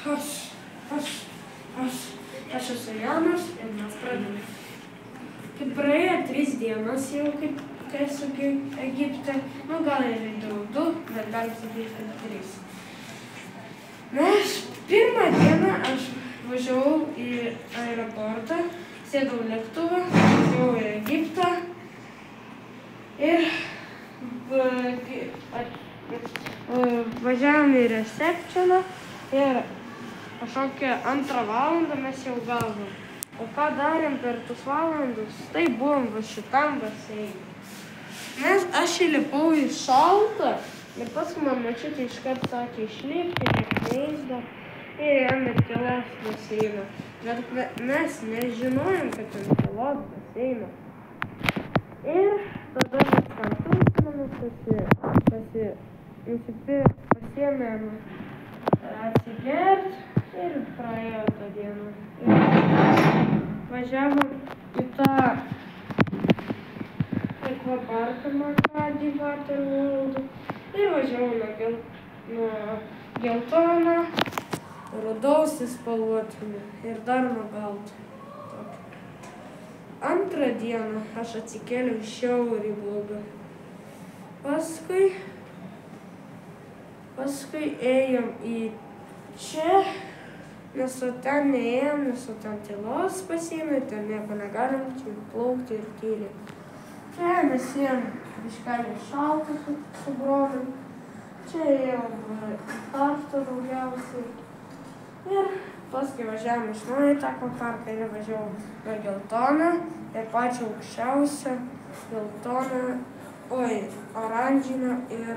Aš esu Jonas ir mes pradėjome. Kai praėjo 3 dienas jau, kaip esu Egipte, gal ir 2, bet galim sakyti, kad 3. Nes pirmą dieną aš važiavau į aeroportą, sėdau lėktuvą, važiavau į Egiptą ir važiavom į recepcioną ir kažkokią 2 valandą mes jau gavom. O ką darėm per tus valandus, tai buvom va šitam baseine. Nes aš įlipau į šaltą ir paskui man močiutė iškart sakė išlipti, neįsda ir jam ir tylos baseiną. Bet mes nežinojom, kad ten tylos baseina. Ir tada mes ten tūkstamenus pasiėmėm atsigert ir praėjo tą dieną. Ir važiavom į tą akvaparką Makadį Waterworld ir važiavom nuo geltono, rudaus į spalvotinį ir dar nuo balto. Antrą dieną aš atsikėliau šiaurį blogą. Paskui ėjom į čia, nes ten neėjom, nes ten tylos baseinai, ten nieko negalim, čia plaukti ir tyliai. Čia mes ėjom biškelį šaltą su broliu, čia ėjom karštą daugiausiai. Ir paskui važiavom iš naujo į tą akvaparką ir važiavom per geltoną ir pačią aukščiausią geltoną, oranžinę ir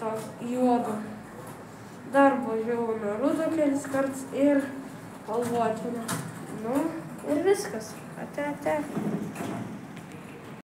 to juodo. Dar važiavau nuo rudo kelis kartus ir spalvotinę. Ir viskas. Ate.